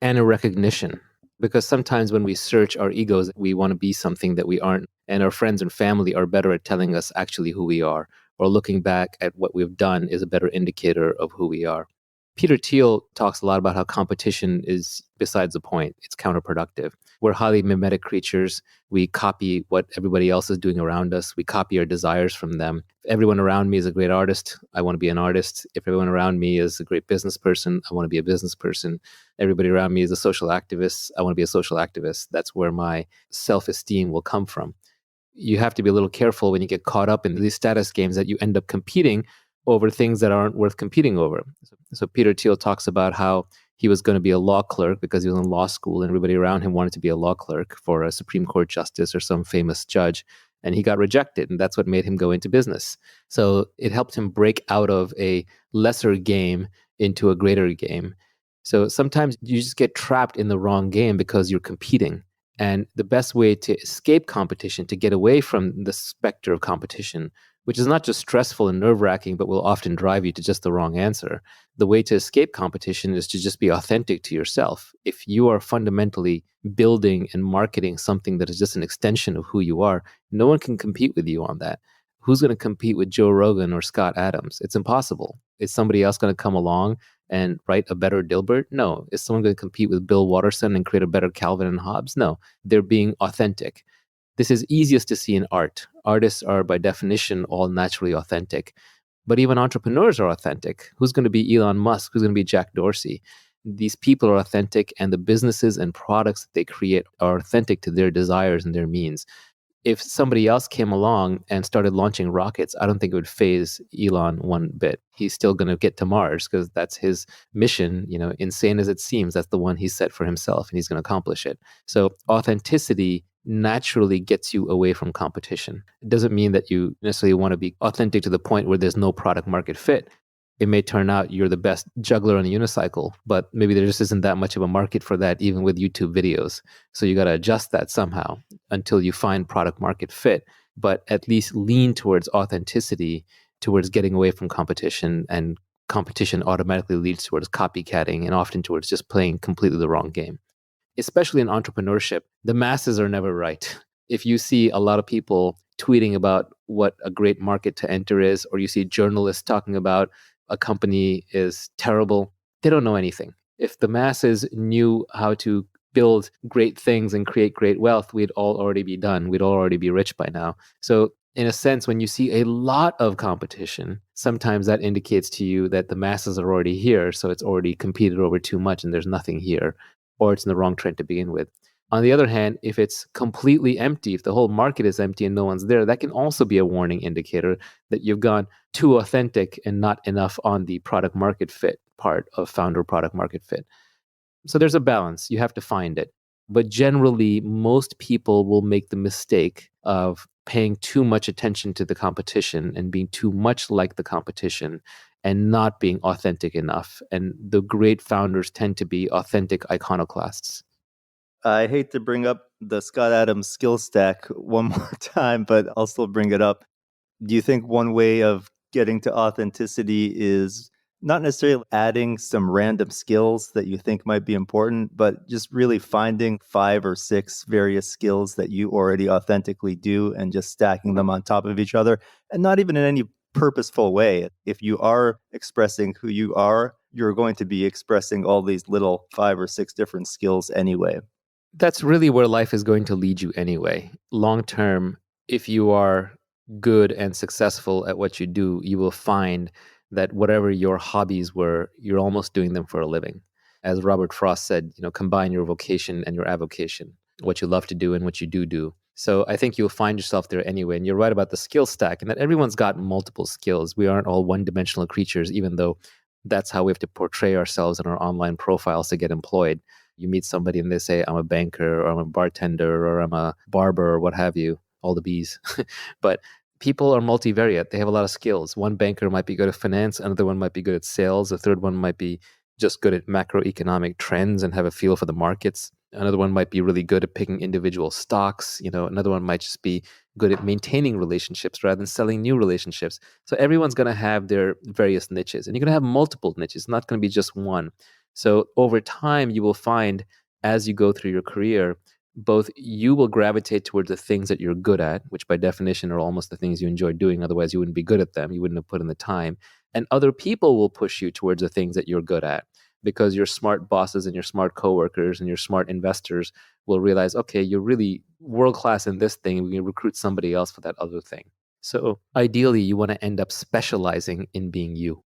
and a recognition. Because sometimes when we search our egos, we want to be something that we aren't. And our friends and family are better at telling us actually who we are, or looking back at what we've done is a better indicator of who we are. Peter Thiel talks a lot about how competition is besides the point. It's counterproductive. We're highly mimetic creatures. We copy what everybody else is doing around us. We copy our desires from them. If everyone around me is a great artist, I want to be an artist. If everyone around me is a great business person, I want to be a business person. Everybody around me is a social activist. I want to be a social activist. That's where my self-esteem will come from. You have to be a little careful when you get caught up in these status games that you end up competing over things that aren't worth competing over. So Peter Thiel talks about how he was going to be a law clerk because he was in law school and everybody around him wanted to be a law clerk for a Supreme Court justice or some famous judge. And he got rejected. And that's what made him go into business. So it helped him break out of a lesser game into a greater game. So sometimes you just get trapped in the wrong game because you're competing. And the best way to escape competition, to get away from the specter of competition, which is not just stressful and nerve-wracking, but will often drive you to just the wrong answer. The way to escape competition is to just be authentic to yourself. If you are fundamentally building and marketing something that is just an extension of who you are, no one can compete with you on that. Who's going to compete with Joe Rogan or Scott Adams? It's impossible. Is somebody else going to come along and write a better Dilbert? No. Is someone going to compete with Bill Watterson and create a better Calvin and Hobbes? No. They're being authentic. This is easiest to see in art. Artists are, by definition, all naturally authentic. But even entrepreneurs are authentic. Who's going to be Elon Musk? Who's going to be Jack Dorsey? These people are authentic, and the businesses and products that they create are authentic to their desires and their means. If somebody else came along and started launching rockets, I don't think it would faze Elon one bit. He's still going to get to Mars because that's his mission. Insane as it seems, that's the one he set for himself, and he's going to accomplish it. So authenticity naturally gets you away from competition. It doesn't mean that you necessarily want to be authentic to the point where there's no product market fit. It may turn out you're the best juggler on a unicycle, but maybe there just isn't that much of a market for that, even with YouTube videos. So you got to adjust that somehow until you find product market fit, but at least lean towards authenticity, towards getting away from competition, and competition automatically leads towards copycatting and often towards just playing completely the wrong game. Especially in entrepreneurship, the masses are never right. If you see a lot of people tweeting about what a great market to enter is, or you see journalists talking about a company is terrible, they don't know anything. If the masses knew how to build great things and create great wealth, we'd all already be done. We'd all already be rich by now. So in a sense, when you see a lot of competition, sometimes that indicates to you that the masses are already here. So it's already competed over too much and there's nothing here, or it's in the wrong trend to begin with. On the other hand, if it's completely empty, if the whole market is empty and no one's there, that can also be a warning indicator that you've gone too authentic and not enough on the product market fit part of founder product market fit. So there's a balance. You have to find it. But generally, most people will make the mistake of paying too much attention to the competition and being too much like the competition and not being authentic enough. And the great founders tend to be authentic iconoclasts. I hate to bring up the Scott Adams skill stack one more time, but I'll still bring it up. Do you think one way of getting to authenticity is not necessarily adding some random skills that you think might be important, but just really finding 5 or 6 various skills that you already authentically do and just stacking them on top of each other, and not even in any purposeful way? If you are expressing who you are, you're going to be expressing all these little 5 or 6 different skills anyway. That's really where life is going to lead you anyway. Long term, if you are good and successful at what you do, you will find that whatever your hobbies were, you're almost doing them for a living. As Robert Frost said, combine your vocation and your avocation, what you love to do and what you do. So I think you'll find yourself there anyway. And you're right about the skill stack and that everyone's got multiple skills. We aren't all one-dimensional creatures, even though that's how we have to portray ourselves in our online profiles to get employed. You meet somebody and they say, I'm a banker, or I'm a bartender, or I'm a barber, or what have you, all the B's. But people are multivariate. They have a lot of skills. One banker might be good at finance, another one might be good at sales, a third one might be just good at macroeconomic trends and have a feel for the markets. Another one might be really good at picking individual stocks. Another one might just be good at maintaining relationships rather than selling new relationships. So everyone's going to have their various niches, and you're going to have multiple niches, not going to be just one. So over time, you will find as you go through your career, both you will gravitate towards the things that you're good at, which by definition are almost the things you enjoy doing. Otherwise, you wouldn't be good at them. You wouldn't have put in the time. And other people will push you towards the things that you're good at because your smart bosses and your smart coworkers and your smart investors will realize, okay, you're really world class in this thing. We can recruit somebody else for that other thing. So ideally, you want to end up specializing in being you.